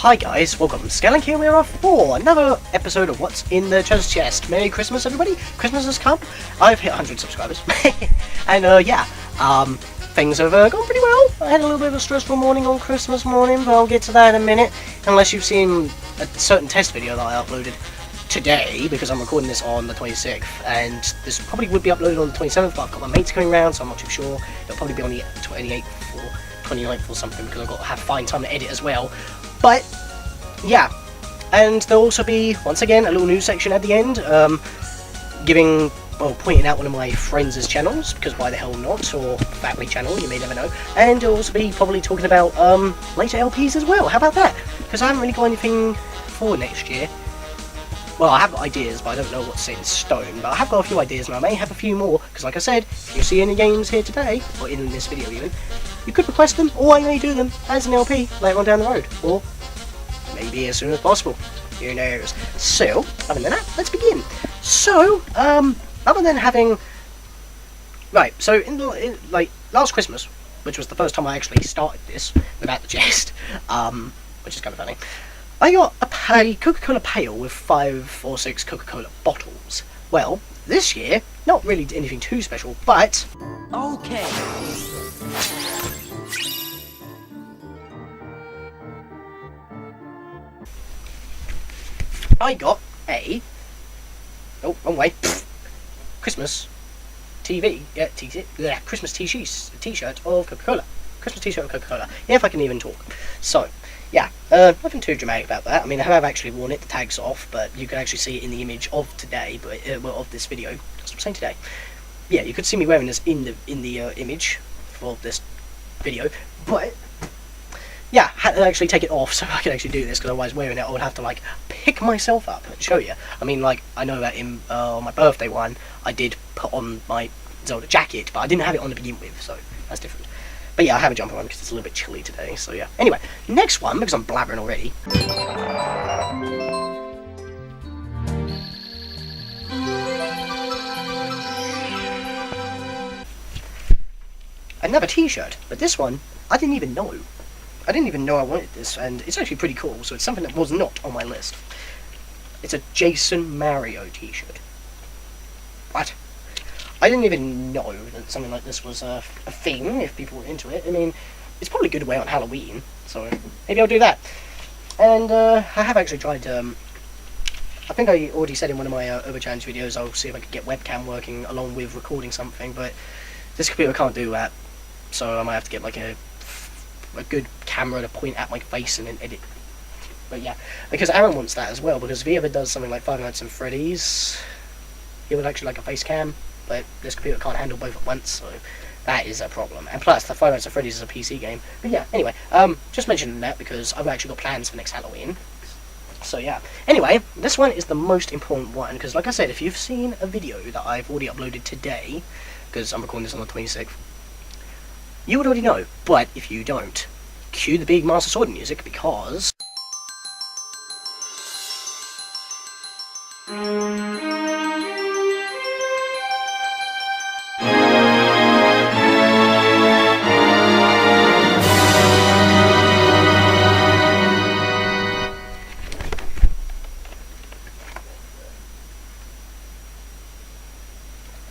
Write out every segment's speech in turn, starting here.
Hi guys, welcome. Scatlink here. We are off for another episode of What's in the Treasure Chest. Merry Christmas, everybody. Christmas has come. I've hit 100 subscribers. And things have gone pretty well. I had a little bit of a stressful morning on Christmas morning, but I'll get to that in a minute. Unless you've seen a certain test video that I uploaded today, because I'm recording this on the 26th, and this probably would be uploaded on the 27th, but I've got my mates coming around, so I'm not too sure. It'll probably be on the 28th or 29th or something, because I've got to have fine time to edit as well. But yeah, and there'll also be, once again, a little news section at the end, pointing out one of my friends' channels, because why the hell not, or family channel, you may never know. And it'll also be probably talking about later LPs as well. How about that? Because I haven't really got anything for next year. Well, I have ideas, but I don't know what's set in stone. But I have got a few ideas, and I may have a few more, because like I said, if you see any games here today, or in this video even, you could request them, or I may do them as an LP later on down the road, or maybe as soon as possible. Who knows? So, other than that, let's begin. So, other than having... Right, so like last Christmas, which was the first time I actually started this without the chest, which is kind of funny, I got a Coca-Cola pail with 5 or 6 Coca-Cola bottles. Well, this year, not really anything too special, but... Okay. I got a... Oh, wrong way. Christmas TV. Yeah, Christmas T-shirt of Coca-Cola. Christmas T-shirt of Coca-Cola. Yeah, if I can even talk. So, yeah, nothing too dramatic about that. I mean, I have actually worn it. The tag's off, but you can actually see it in the image of today, but of this video. That's what I'm saying today. Yeah, you could see me wearing this in the image for this video, but yeah, I had to actually take it off so I could actually do this, because otherwise wearing it I would have to like pick myself up and show you. I mean, like, I know that in my birthday one I did put on my Zelda jacket, but I didn't have it on to begin with, so that's different. But yeah, I have a jumper on because it's a little bit chilly today, so yeah. Anyway, next one, because I'm blabbering already. Another T-shirt, but this one, I didn't even know. I didn't even know I wanted this, and it's actually pretty cool, so it's something that was not on my list. It's a Jason Mario T-shirt. What? I didn't even know that something like this was a thing, if people were into it. I mean, it's probably good to wear on Halloween, so maybe I'll do that. And I have actually tried, I think I already said in one of my Over Challenge videos, I'll see if I could get webcam working along with recording something, but this computer can't do that, so I might have to get like a good camera to point at my face and then edit. But yeah, because Aaron wants that as well, because if he ever does something like Five Nights at Freddy's, he would actually like a face cam, but this computer can't handle both at once, so that is a problem. And plus, the Five Nights at Freddy's is a PC game. But yeah, anyway, just mentioning that because I've actually got plans for next Halloween. So yeah. Anyway, this one is the most important one, because like I said, if you've seen a video that I've already uploaded today, because I'm recording this on the 26th, you would already know. But if you don't, cue the big Master Sword music, because...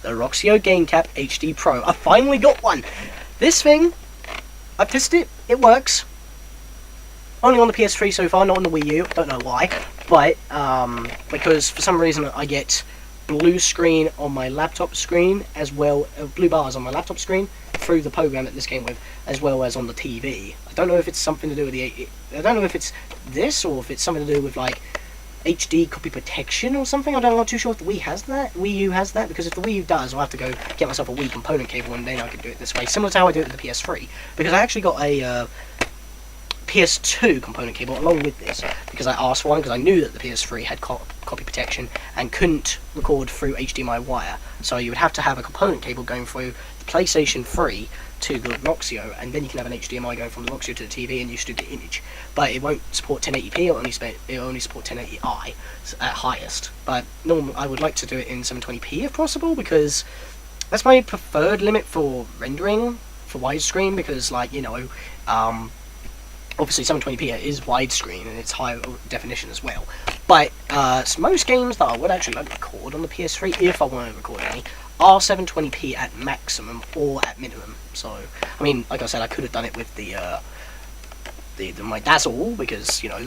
the Roxio Game Cap HD Pro. I finally got one! This thing, I've tested it, it works. Only on the PS3 so far, not on the Wii U, don't know why. But, because for some reason I get blue screen on my laptop screen, as well, blue bars on my laptop screen, through the program that this came with, as well as on the TV. I don't know if it's something to do with I don't know if it's this, or if it's something to do with, like, HD copy protection or something. I'm not too sure if the Wii has that. Wii U has that, because if the Wii U does, I'll have to go get myself a Wii component cable and then I can do it this way, similar to how I do it with the PS3. Because I actually got a PS2 component cable along with this, because I asked for one, because I knew that the PS3 had copy protection and couldn't record through HDMI wire. So you would have to have a component cable going through the PlayStation 3 to the Roxio, and then you can have an HDMI going from the Roxio to the TV and you shoot the image. But it won't support 1080p, it'll only support 1080i at highest. But normally I would like to do it in 720p if possible, because that's my preferred limit for rendering for widescreen, because, like, you know, Obviously 720p is widescreen and it's high definition as well. But most games that I would actually like to record on the PS3, if I want to record any, are 720p at maximum or at minimum. So, I mean, like I said, I could have done it with my Dazzle, because, you know,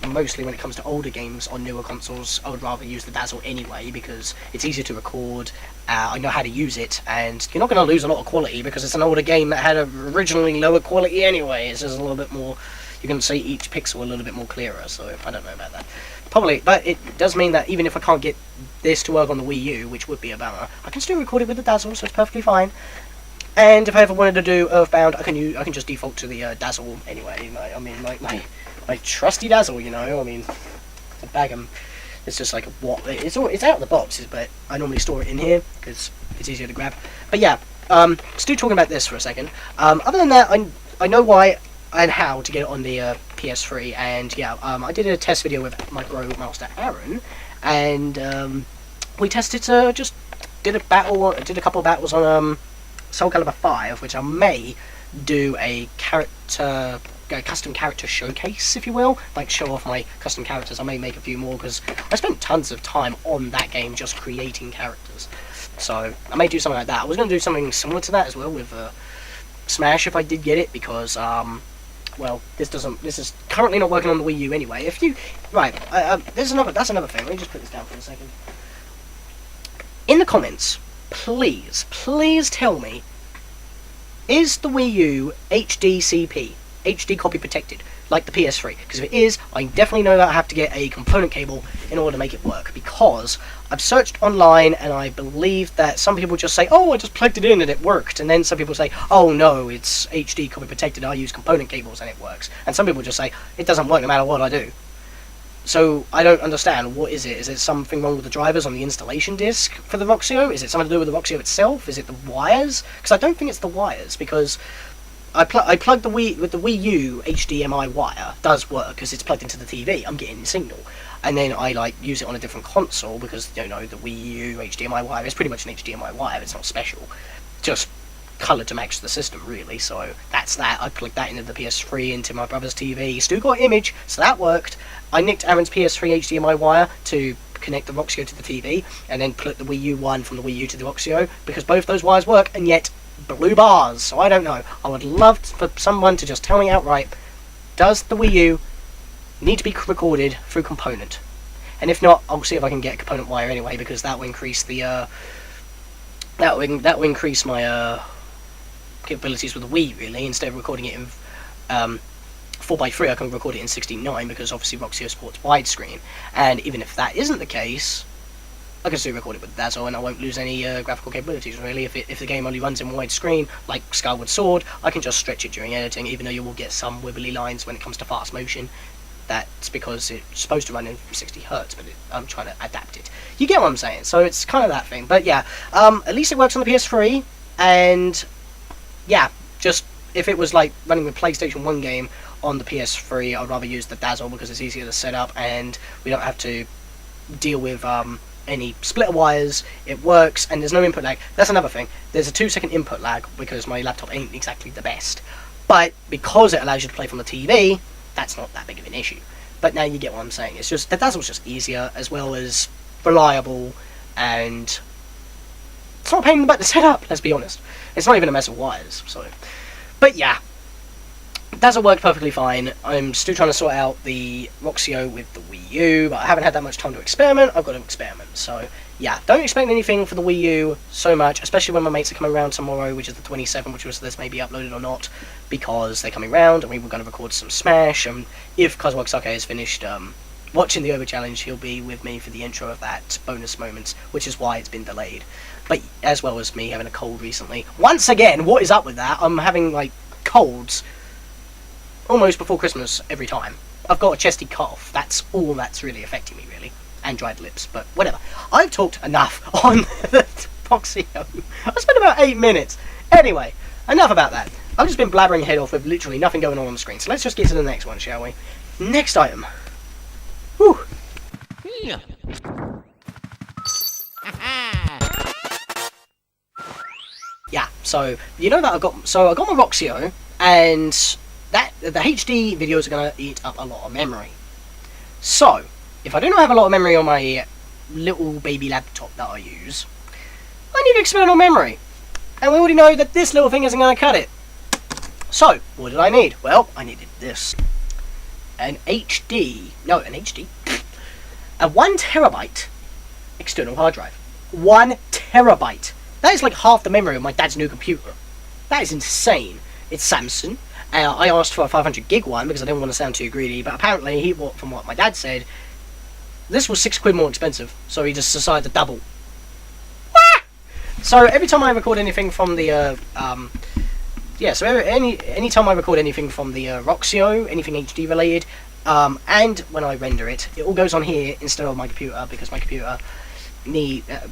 mostly when it comes to older games on newer consoles, I would rather use the Dazzle anyway, because it's easier to record, I know how to use it, and you're not going to lose a lot of quality, because it's an older game that had originally lower quality anyway. It's just a little bit more, you can see each pixel a little bit more clearer, so I don't know about that. Probably, but it does mean that even if I can't get this to work on the Wii U, which would be a bummer, I can still record it with the Dazzle, so it's perfectly fine. And if I ever wanted to do Earthbound, I can just default to the Dazzle anyway. My trusty Dazzle, you know. I mean, the bag it's just like it's out of the box, but I normally store it in here because it's easier to grab. But yeah, still talking about this for a second. Other than that, I know why and how to get it on the PS3, and yeah, I did a test video with my bro Master Aarron, and we tested just did a couple of battles on Soul Calibur 5, which I may do a custom character showcase, if you will, like show off my custom characters. I may make a few more because I spent tons of time on that game just creating characters, so I may do something like that. I was going to do something similar to that as well with Smash if I did get it, because well, this is currently not working on the Wii U anyway. If you that's another thing. Let me just put this down for a second. In the comments, please tell me, is the Wii U HDCP, HD copy protected, like the PS3? Because if it is, I definitely know that I have to get a component cable in order to make it work, because I've searched online and I believe that some people just say, oh, I just plugged it in and it worked, and then some people say, oh no, it's HD copy protected, I use component cables and it works, and some people just say, it doesn't work no matter what I do. So I don't understand. What is it? Is it something wrong with the drivers on the installation disc for the Roxio? Is it something to do with the Roxio itself? Is it the wires? Because I don't think it's the wires, because I plugged the Wii with the Wii U HDMI wire. Does work because it's plugged into the TV. I'm getting the signal, and then I use it on a different console because, you know, the Wii U HDMI wire is pretty much an HDMI wire. It's not special, just coloured to match the system, really. So that's that. I plugged that into the PS3 into my brother's TV. Still got image, so that worked. I nicked Aaron's PS3 HDMI wire to connect the Roxio to the TV, and then put the Wii U one from the Wii U to the Roxio, because both those wires work, and yet blue bars. So I don't know. I would love for someone to just tell me outright, does the Wii U need to be recorded through component? And if not, I'll see if I can get a component wire anyway, because that will increase the that will increase my capabilities with the Wii, really. Instead of recording it in 4x3, I can record it in 16:9, because obviously Roxio supports widescreen. And even if that isn't the case, I can still record it with Dazzle, and I won't lose any graphical capabilities, really. If the game only runs in widescreen, like Skyward Sword, I can just stretch it during editing, even though you will get some wibbly lines when it comes to fast motion. That's because it's supposed to run in 60 Hz, but I'm trying to adapt it. You get what I'm saying? So it's kind of that thing. But yeah, at least it works on the PS3, and yeah, just if it was like running the PlayStation 1 game on the PS3, I'd rather use the Dazzle because it's easier to set up and we don't have to deal with any splitter wires. It works and there's no input lag. That's another thing. There's a 2-second input lag because my laptop ain't exactly the best. But because it allows you to play from the TV, that's not that big of an issue. But now you get what I'm saying. It's just the Dazzle's just easier, as well as reliable, and it's not a pain in the butt to set up, let's be honest. It's not even a mess of wires, so. But yeah, Dazzle worked perfectly fine. I'm still trying to sort out the Roxio with the Wii U, but I haven't had that much time to experiment. I've got to experiment, so yeah. Don't expect anything for the Wii U so much, especially when my mates are coming around tomorrow, which is the 27th, which was this may be uploaded or not, because they're coming round and we were going to record some Smash, and if Coswork Sake is finished watching the Over Challenge, he'll be with me for the intro of that bonus moments, which is why it's been delayed. But as well as me having a cold recently. Once again, what is up with that? I'm having like colds almost before Christmas every time. I've got a chesty cough. That's all that's really affecting me, really. And dried lips, but whatever. I've talked enough on the Roxio. I spent about 8 minutes. Anyway, enough about that. I've just been blabbering head off with literally nothing going on the screen. So let's just get to the next one, shall we? Next item. Whew. Yeah. Yeah, so you know that I got my Roxio, and the HD videos are going to eat up a lot of memory. So, if I do not have a lot of memory on my little baby laptop that I use, I need external memory. And we already know that this little thing isn't going to cut it. So, what did I need? Well, I needed this. A 1 terabyte external hard drive. 1 terabyte. That is like half the memory of my dad's new computer. That is insane. It's Samsung. I asked for a 500 gig one because I didn't want to sound too greedy, but apparently, from what my dad said, this was £6 more expensive, so he just decided to double. Ah! So every time I record anything from the, any time I record anything from the Roxio, anything HD related, and when I render it, it all goes on here instead of my computer, because my computer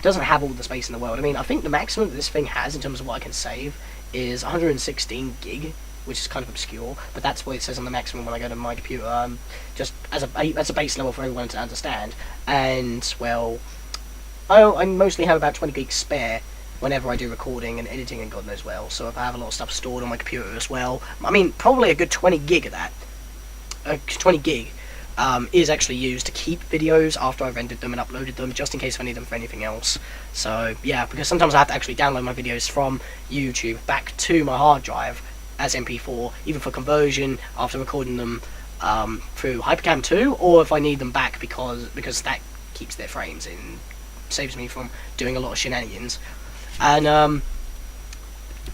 doesn't have all the space in the world. I mean, I think the maximum that this thing has in terms of what I can save is 116 gig, which is kind of obscure, but that's what it says on the maximum when I go to my computer, just as a base level for everyone to understand. And, well, I mostly have about 20 gigs spare whenever I do recording and editing and God knows well, so if I have a lot of stuff stored on my computer as well, I mean, probably a good 20 gig of that, 20 gig, is actually used to keep videos after I've rendered them and uploaded them, just in case I need them for anything else. So, yeah, because sometimes I have to actually download my videos from YouTube back to my hard drive as MP4, even for conversion after recording them through Hypercam 2, or if I need them back because that keeps their frames and saves me from doing a lot of shenanigans. And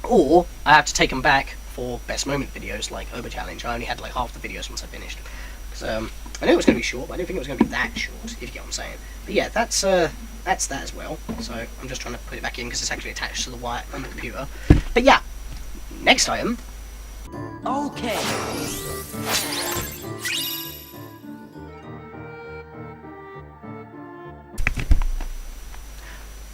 or I have to take them back for best moment videos like Uber Challenge. I only had like half the videos once I finished. Because I knew it was going to be short, but I didn't think it was going to be that short, if you get what I'm saying. But yeah, that's that as well. So I'm just trying to put it back in because it's actually attached to the wire on the computer. But yeah, next item. Okay.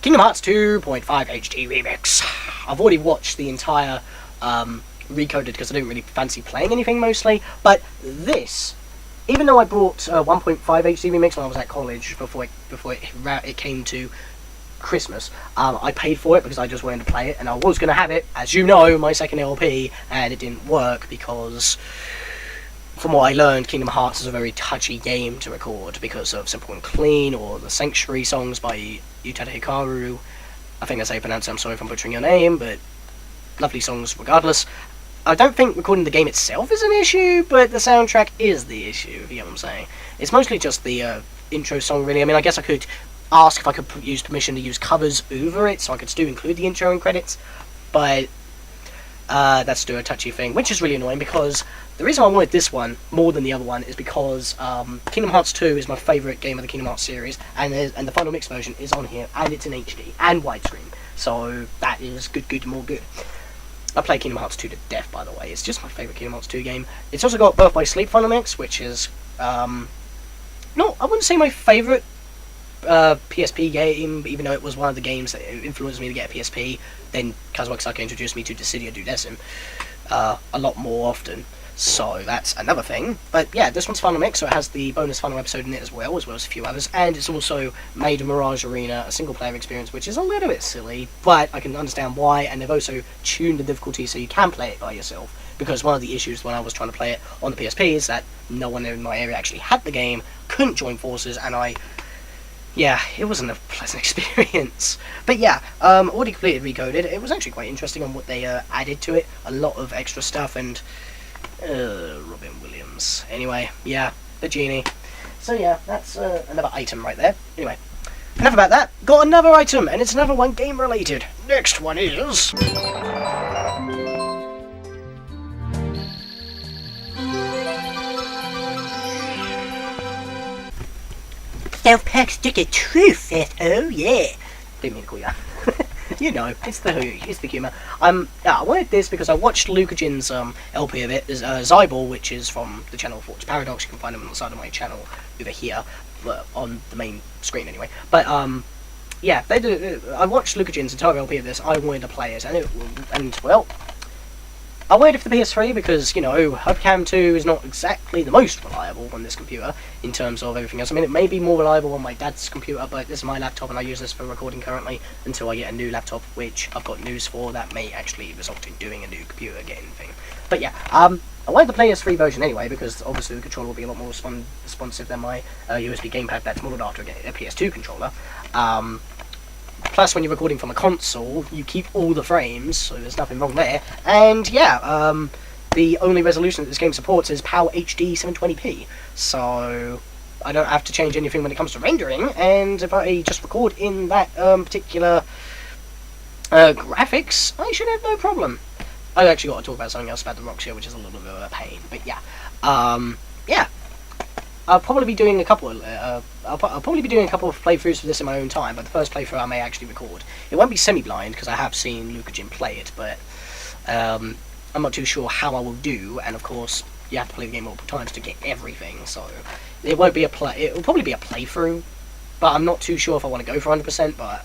Kingdom Hearts 2.5 HD Remix. I've already watched the entire Recoded because I didn't really fancy playing anything mostly, but this, even though I bought 1.5 HD Remix when I was at college before it came to Christmas, I paid for it because I just wanted to play it, and I was going to have it, as you know, my second LP, and it didn't work because, from what I learned, Kingdom Hearts is a very touchy game to record because of Simple and Clean or the Sanctuary songs by Utada Hikaru. I think that's how you pronounce it. I'm sorry if I'm butchering your name, but lovely songs regardless. I don't think recording the game itself is an issue, but the soundtrack is the issue, if you get what I'm saying. It's mostly just the intro song, really. I mean, I guess I could ask if I could use permission to use covers over it, so I could still include the intro and credits, but that's still a touchy thing, which is really annoying because the reason I wanted this one more than the other one is because Kingdom Hearts 2 is my favourite game of the Kingdom Hearts series, and the final mix version is on here, and it's in HD and widescreen, so that is good, more good. I play Kingdom Hearts 2 to death, by the way. It's just my favourite Kingdom Hearts 2 game. It's also got Birth by Sleep final mix, which is no, I wouldn't say my favourite PSP game, even though it was one of the games that influenced me to get a PSP. Then Kazuaki Saka introduced me to Dissidia Dudecim a lot more often, so that's another thing. But yeah, this one's final mix, so it has the bonus final episode in it as well as a few others, and it's also made Mirage Arena a single player experience, which is a little bit silly, but I can understand why, and they've also tuned the difficulty so you can play it by yourself, because one of the issues when I was trying to play it on the PSP is that no one in my area actually had the game, couldn't join forces, and yeah, it wasn't a pleasant experience. But yeah, already completed Recoded. It was actually quite interesting on what they added to it. A lot of extra stuff, and Robin Williams. Anyway, yeah, the genie. So yeah, that's another item right there. Anyway, enough about that. Got another item, and it's another one game related. Next one is... Self-pack stick of truth, oh yeah. Didn't mean to call you that. You know, it's the humour. I wanted this because I watched Lucajin's LP of it. There's Zybal, which is from the channel Forge Paradox. You can find them on the side of my channel over here, on the main screen anyway. But yeah, they do. I watched Lucajin's entire LP of this. I wanted to play it, and well, I waited for the PS3 because, you know, Hypercam 2 is not exactly the most reliable on this computer in terms of everything else. I mean, it may be more reliable on my dad's computer, but this is my laptop and I use this for recording currently until I get a new laptop, which I've got news for. That may actually result in doing a new computer getting thing. But yeah, I I wanted the PS3 version anyway, because obviously the controller will be a lot more responsive than my USB gamepad that's modeled after a PS2 controller. Plus, when you're recording from a console, you keep all the frames, so there's nothing wrong there. And yeah, the only resolution that this game supports is PAL HD 720p, so I don't have to change anything when it comes to rendering, and if I just record in that particular graphics, I should have no problem. I've actually got to talk about something else about the rocks here, which is a little bit of a pain, but yeah. Yeah. I'll probably be doing a couple of playthroughs for this in my own time, but the first playthrough I may actually record. It won't be semi-blind, because I have seen Luca Jim play it, but I'm not too sure how I will do, and of course, you have to play the game multiple times to get everything, so it won't be it will probably be a playthrough, but I'm not too sure if I want to go for 100%,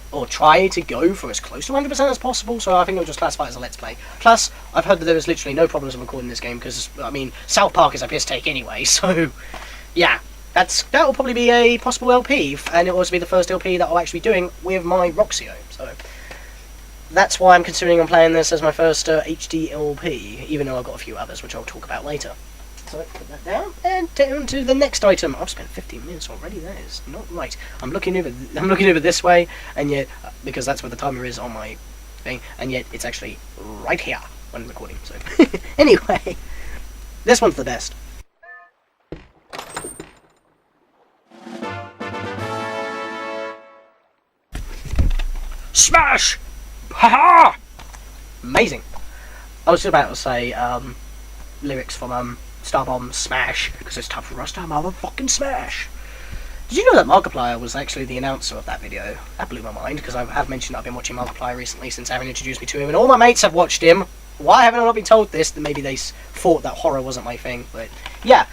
or try to go for as close to 100% as possible, so I think I'll just classify it as a Let's Play. Plus, I've heard that there is literally no problems with recording this game, because, I mean, South Park is a piss take anyway, so, yeah. That will probably be a possible LP, and it will also be the first LP that I'll actually be doing with my Roxio, so that's why I'm considering on playing this as my first HD LP, even though I've got a few others, which I'll talk about later. So put that down, and down to the next item. I've spent 15 minutes already. That is not right. I'm looking over this way, and yet because that's where the timer is on my thing, and yet it's actually right here when I'm recording. So anyway, this one's the best. Smash! Haha! Amazing. I was just about to say lyrics from Starbomb Smash, because it's time for us to motherfucking smash. Did you know that Markiplier was actually the announcer of that video? That blew my mind, because I have mentioned I've been watching Markiplier recently since Aaron introduced me to him, and all my mates have watched him. Why haven't I not been told this? Then maybe they thought that horror wasn't my thing, but yeah,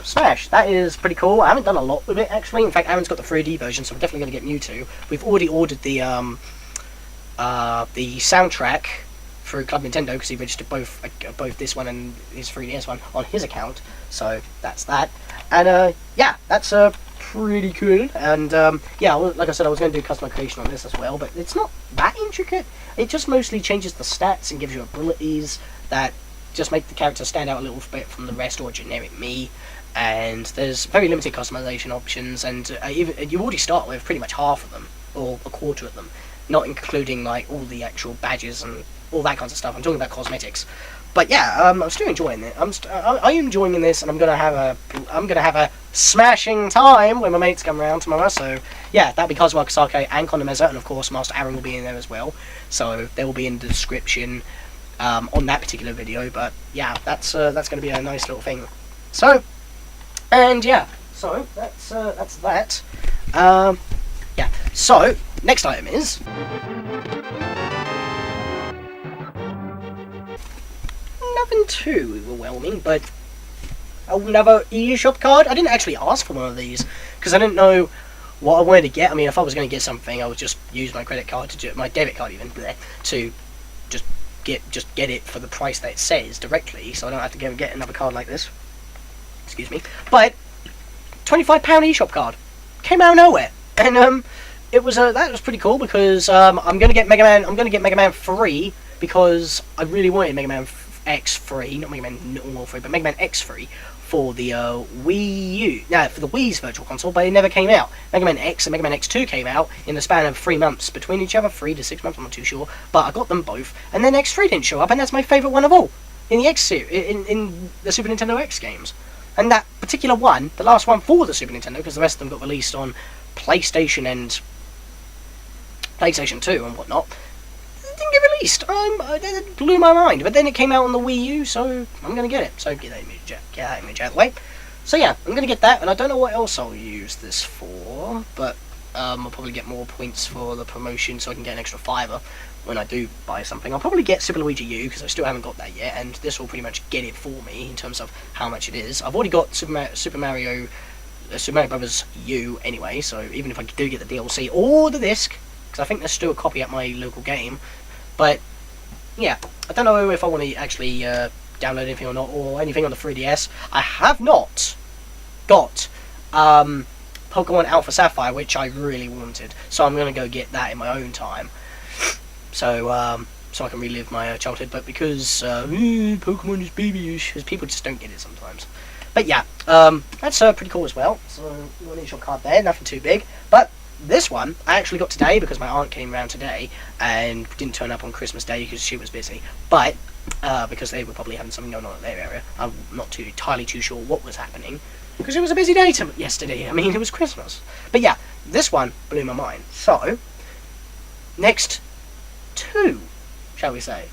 Smash, that is pretty cool. I haven't done a lot with it, actually. In fact, Aaron's got the 3D version, so I'm definitely going to get Mewtwo. We've already ordered the soundtrack through Club Nintendo, because he registered both this one and his 3DS one on his account, so that's that. And yeah, that's pretty good. And yeah, like I said, I was going to do customization on this as well, but it's not that intricate. It just mostly changes the stats and gives you abilities that just make the character stand out a little bit from the rest, or generic me. And there's very limited customization options, and you already start with pretty much half of them, or a quarter of them, not including like all the actual badges and all that kinds of stuff. I'm talking about cosmetics. But yeah, I'm still enjoying it. I'm enjoying this, and I'm gonna have a smashing time when my mates come around tomorrow. So yeah, that'll be Kazuo Kasake and Kondomeza, and of course Master Aarron will be in there as well. So they will be in the description on that particular video. But yeah, that's gonna be a nice little thing. So, and yeah, so that's that. Yeah. So next item is nothing too overwhelming, but another eShop card. I didn't actually ask for one of these because I didn't know what I wanted to get. I mean, if I was going to get something, I would just use my credit card my debit card even to just get it for the price that it says directly, so I don't have to go and get another card like this. Excuse me. But £25 eShop card came out of nowhere, and it was that was pretty cool, because I'm gonna get Mega Man 3, because I really wanted Mega Man X 3, not Mega Man normal 3, but Mega Man X 3 for the Wii U. No, for the Wii's Virtual Console, but it never came out. Mega Man X and Mega Man X2 came out in the span of 3 months between each other, 3 to 6 months, I'm not too sure. But I got them both, and then X3 didn't show up, and that's my favourite one of all in the X series, in the Super Nintendo X games. And that particular one, the last one for the Super Nintendo, because the rest of them got released on PlayStation and PlayStation 2 and whatnot, didn't get released. It blew my mind. But then it came out on the Wii U, so I'm going to get it. So get that image out of the way. So yeah, I'm going to get that, and I don't know what else I'll use this for, but I'll probably get more points for the promotion, so I can get an extra $5 when I do buy something. I'll probably get Super Luigi U, because I still haven't got that yet, and this will pretty much get it for me in terms of how much it is. I've already got Super Mario Brothers U anyway, so even if I do get the DLC or the disc, because I think there's still a copy at my local game. But yeah, I don't know if I want to actually download anything or not, or anything on the 3DS. I have not got Pokemon Alpha Sapphire, which I really wanted, so I'm going to go get that in my own time. So so I can relive my childhood, but because Pokemon is babyish, because people just don't get it sometimes. But yeah, that's pretty cool as well. So, one initial card there, nothing too big. But this one, I actually got today because my aunt came around today and didn't turn up on Christmas Day because she was busy. But, because they were probably having something going on in their area, I'm not entirely too sure what was happening. Because it was a busy day yesterday. I mean, it was Christmas. But yeah, this one blew my mind. So, next two, shall we say.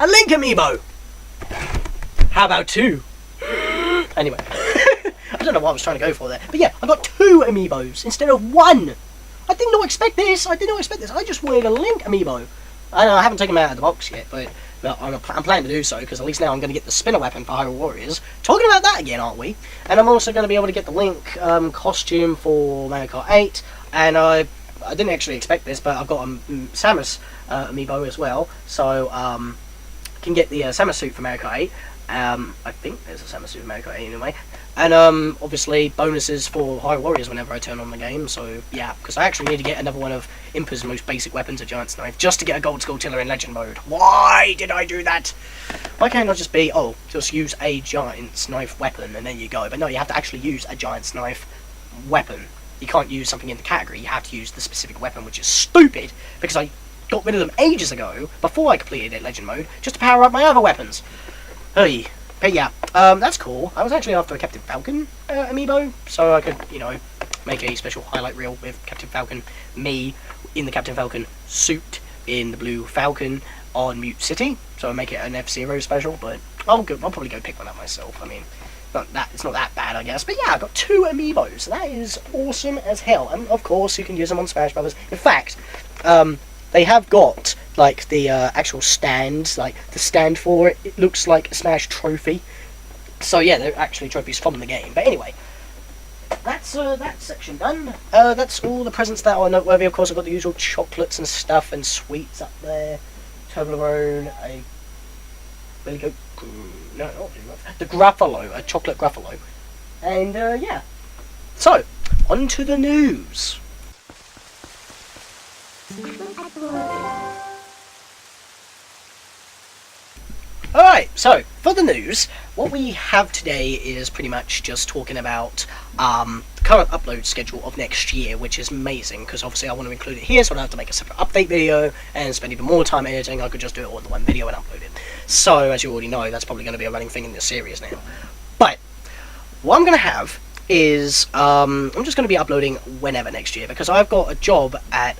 A Link Amiibo! How about two? Anyway, I don't know what I was trying to go for there. But yeah, I got two Amiibos instead of one! I did not expect this! I just wanted a Link Amiibo. I know I haven't taken them out of the box yet, but I'm planning to do so, because at least now I'm going to get the spinner weapon for Hyrule Warriors. Talking about that again, aren't we? And I'm also going to be able to get the Link costume for Mario Kart 8, and I didn't actually expect this, but I've got a Samus Amiibo as well, so can get the Samus suit for Mario Kart 8. I think there's a Samus suit for Mario Kart 8 anyway. And obviously bonuses for Hyrule Warriors whenever I turn on the game, so yeah, because I actually need to get another one of Impa's most basic weapons, a Giant's Knife, just to get a Gold Skulltula in Legend mode. Why did I do that? Why can't I just be, just use a Giant's Knife weapon and then you go? But no, you have to actually use a Giant's Knife weapon. You can't use something in the category, you have to use the specific weapon, which is stupid, because I got rid of them ages ago, before I completed it Legend mode, just to power up my other weapons. Hey. But yeah, that's cool. I was actually after a Captain Falcon Amiibo, so I could, make a special highlight reel with Captain Falcon, me in the Captain Falcon suit in the Blue Falcon on Mute City, so I'll make it an F-Zero special, but I'll probably go pick one up myself. I mean, it's not that bad, I guess. But yeah, I got two Amiibos. That is awesome as hell, and of course you can use them on Smash Brothers. In fact, they have got, like, the actual stand, like, the stand for it. It looks like a Smash trophy. So, yeah, they're actually trophies from the game. But anyway, that's that section done. That's all the presents that are noteworthy. Of course, I've got the usual chocolates and stuff and sweets up there. Toblerone, a Billy Goat, no, not the Gruffalo, a chocolate Gruffalo. And, yeah. So, on to the news. Alright, so, for the news, what we have today is pretty much just talking about the current upload schedule of next year, which is amazing, because obviously I want to include it here, so I don't have to make a separate update video and spend even more time editing. I could just do it all in one video and upload it. So, as you already know, that's probably going to be a running thing in this series now. But, what I'm going to have is, I'm just going to be uploading whenever next year, because I've got a job at,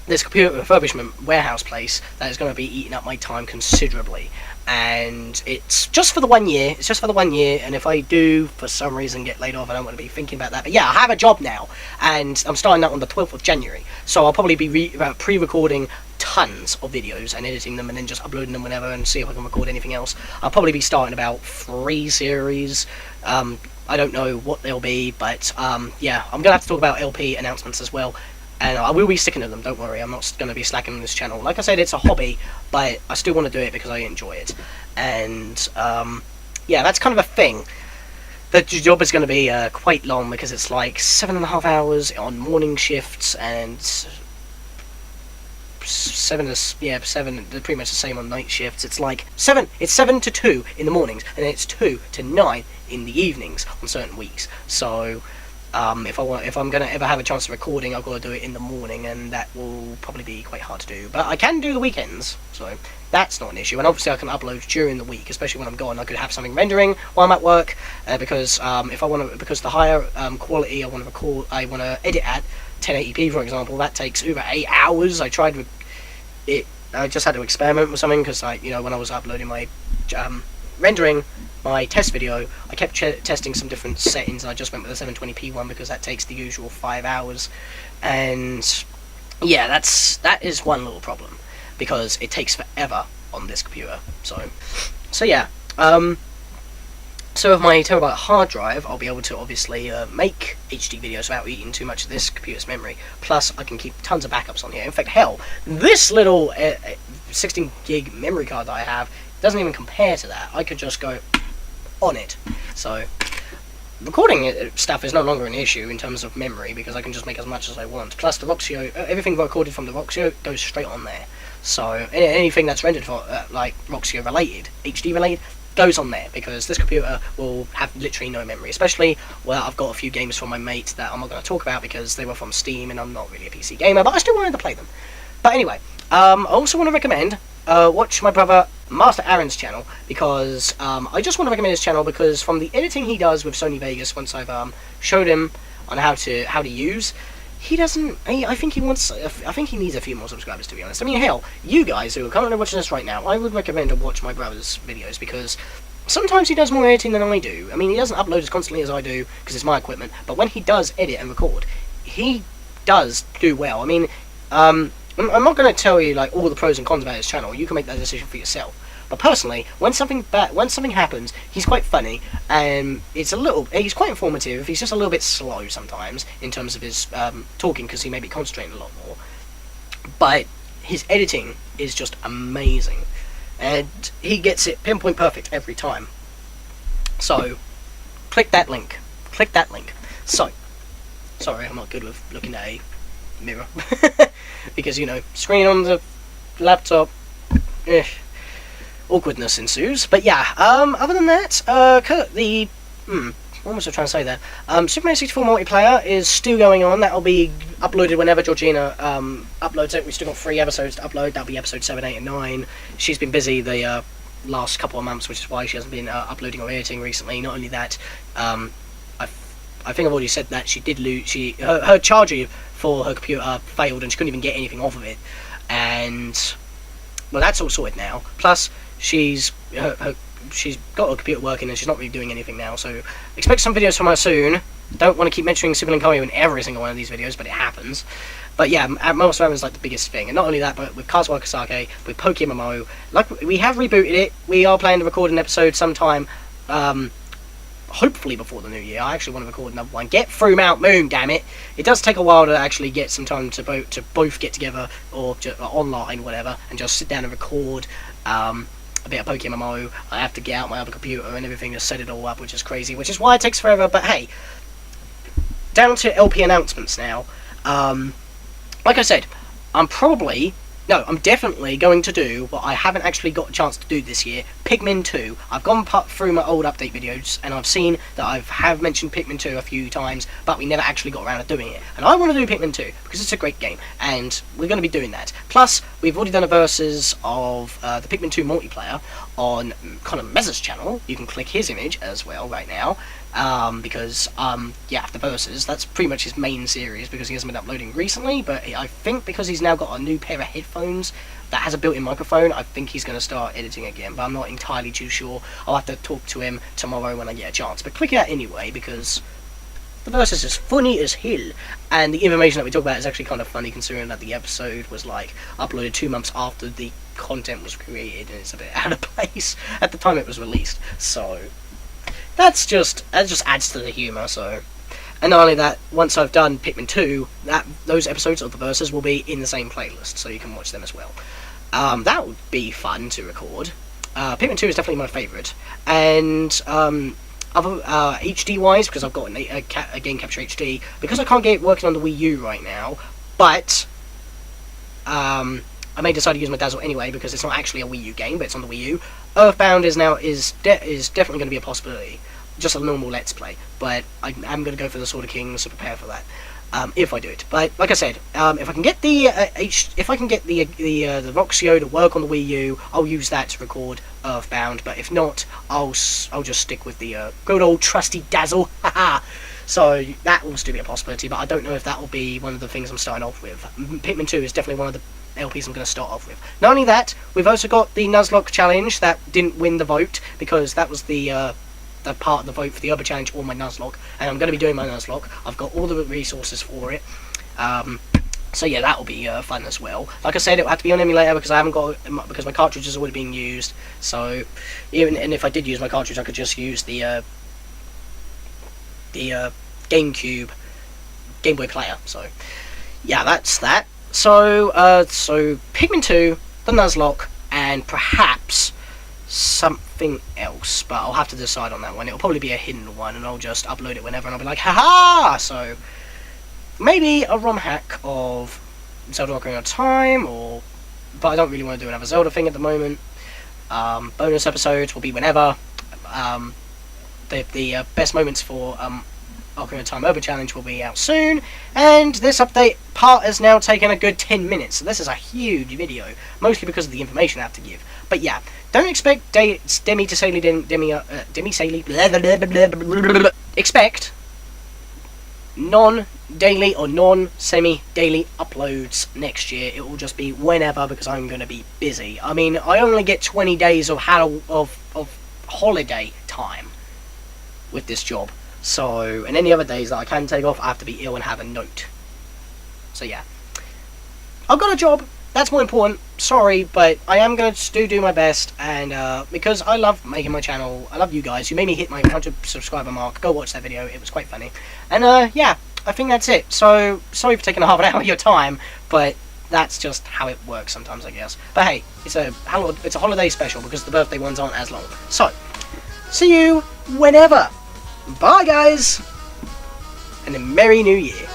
this computer refurbishment warehouse place that is going to be eating up my time considerably, and it's just for the 1 year. It's just for the 1 year, and if I do for some reason get laid off, I don't want to be thinking about that. But yeah, I have a job now, and I'm starting that on the 12th of January, so I'll probably be pre-recording tons of videos and editing them and then just uploading them whenever and see if I can record anything else. I'll probably be starting about 3 series. I don't know what they'll be, but yeah, I'm gonna have to talk about LP announcements as well. And I will be sticking to them, don't worry, I'm not going to be slacking on this channel. Like I said, it's a hobby, but I still want to do it because I enjoy it. And, yeah, that's kind of a thing. The job is going to be quite long, because it's like 7.5 hours on morning shifts, and 7, they're pretty much the same on night shifts. It's like 7 to 2 in the mornings, and then it's 2 to 9 in the evenings on certain weeks. So, if I'm going to ever have a chance of recording, I've got to do it in the morning, and that will probably be quite hard to do. But I can do the weekends, so that's not an issue. And obviously I can upload during the week, especially when I'm gone. I could have something rendering while I'm at work, because if I want to, because the higher quality I want to edit at 1080p, for example, that takes over 8 hours. I tried with it. I just had to experiment with something, because when I was uploading my rendering my test video, I kept testing some different settings, and I just went with the 720p one because that takes the usual 5 hours. And yeah, that is one little problem, because it takes forever on this computer. So yeah, so with my terabyte hard drive, I'll be able to obviously make HD videos without eating too much of this computer's memory. Plus, I can keep tons of backups on here. In fact, hell, this little 16 gig memory card that I have doesn't even compare to that. I could just go on it. So recording stuff is no longer an issue in terms of memory because I can just make as much as I want. Plus the Roxio, everything recorded from the Roxio goes straight on there. So anything that's rendered for like Roxio related, HD related, goes on there because this computer will have literally no memory. Especially, well, I've got a few games from my mate that I'm not going to talk about because they were from Steam and I'm not really a PC gamer, but I still wanted to play them. But anyway, I also want to recommend watch my brother Master Aarron's channel because I just want to recommend his channel because from the editing he does with Sony Vegas, once I've showed him on how to use, he doesn't. I think he wants. I think he needs a few more subscribers, to be honest. I mean, hell, you guys who are currently watching this right now, I would recommend to watch my brother's videos because sometimes he does more editing than I do. I mean, he doesn't upload as constantly as I do because it's my equipment, but when he does edit and record, he does do well. I mean, I'm not going to tell you like all the pros and cons about his channel. You can make that decision for yourself. But personally, when something happens, he's quite funny, and he's quite informative. He's just a little bit slow sometimes in terms of his talking because he may be concentrating a lot more. But his editing is just amazing, and he gets it pinpoint perfect every time. So, click that link. Click that link. So, sorry, I'm not good with looking at a mirror because screen on the laptop. Awkwardness ensues, but yeah. Other than that, what was I trying to say there? Superman 64 multiplayer is still going on. That'll be uploaded whenever Georgina uploads it. We've still got 3 episodes to upload. That'll be episode 7, 8, and 9. She's been busy the last couple of months, which is why she hasn't been uploading or editing recently. Not only that, I think I've already said that she did lose. Her charger for her computer failed, and she couldn't even get anything off of it. And well, that's all sorted now. Plus, she's got her computer working and she's not really doing anything now, so expect some videos from her soon. Don't want to keep mentioning Sibling Mario in every single one of these videos, but it happens. But yeah, Master Aarron is like the biggest thing, and not only that, but with Kazuo Kasake, with Pokemon, like we have rebooted it. We are planning to record an episode sometime, hopefully before the new year. I actually want to record another one. Get through Mount Moon, damn it! It does take a while to actually get some time to both get together or online, whatever, and just sit down and record. A bit of Pokemon. I have to get out my other computer and everything to set it all up, which is crazy, which is why it takes forever. But hey, down to LP announcements now. Like I said, I'm definitely going to do what I haven't actually got a chance to do this year, Pikmin 2. I've gone through my old update videos, and I've seen that I have mentioned Pikmin 2 a few times, but we never actually got around to doing it. And I want to do Pikmin 2, because it's a great game, and we're going to be doing that. Plus, we've already done a versus of the Pikmin 2 multiplayer on Conor Mez's channel. You can click his image as well right now. Because the versus, that's pretty much his main series because he hasn't been uploading recently, but I think because he's now got a new pair of headphones that has a built-in microphone, I think he's going to start editing again, but I'm not entirely too sure. I'll have to talk to him tomorrow when I get a chance, but click it out anyway because the versus is funny as hell, and the information that we talk about is actually kind of funny considering that the episode was like uploaded 2 months after the content was created, and it's a bit out of place at the time it was released, so that just adds to the humour. So, and not only that, once I've done Pikmin 2, those episodes of the verses will be in the same playlist, so you can watch them as well. That would be fun to record. Pikmin 2 is definitely my favourite, and other HD wise, because I've got a Game Capture HD, because I can't get it working on the Wii U right now, but I may decide to use my Dazzle anyway because it's not actually a Wii U game, but it's on the Wii U. Earthbound is definitely going to be a possibility, just a normal Let's Play. But I'm going to go for the Sword of Kings to prepare for that, if I do it. But like I said, if I can get the Roxio to work on the Wii U, I'll use that to record Earthbound. But if not, I'll just stick with the good old trusty Dazzle. Haha. So that will still be a possibility, but I don't know if that will be one of the things I'm starting off with. Pikmin 2 is definitely one of the LPs I'm going to start off with. Not only that, we've also got the Nuzlocke challenge that didn't win the vote because that was the part of the vote for the other challenge or my Nuzlocke, and I'm going to be doing my Nuzlocke. I've got all the resources for it. So yeah, that will be fun as well. Like I said, it will have to be on emulator because because my cartridge is already being used. So and if I did use my cartridge, I could just use the GameCube Game Boy player. So yeah, that's that. So Pikmin 2, the Nuzlocke, and perhaps something else, but I'll have to decide on that one. It'll probably be a hidden one, and I'll just upload it whenever, and I'll be like, haha! So, maybe a ROM hack of Zelda Ocarina of Time, but I don't really want to do another Zelda thing at the moment. Bonus episodes will be whenever. The best moments for Ocarina of Time Over Challenge will be out soon, and this update part has now taken a good 10 minutes, so this is a huge video, mostly because of the information I have to give. But yeah, don't expect expect non-daily or non-semi-daily uploads next year. It will just be whenever, because I'm going to be busy. I mean, I only get 20 days of holiday time with this job. So, and any other days that I can take off, I have to be ill and have a note. So yeah, I've got a job. That's more important. Sorry, but I am going to do my best, and because I love making my channel, I love you guys. You made me hit my 100 subscriber mark. Go watch that video. It was quite funny. And yeah, I think that's it. So, sorry for taking half an hour of your time, but that's just how it works sometimes, I guess. But hey, it's a holiday special because the birthday ones aren't as long. So, see you whenever. Bye, guys, and a Merry New Year.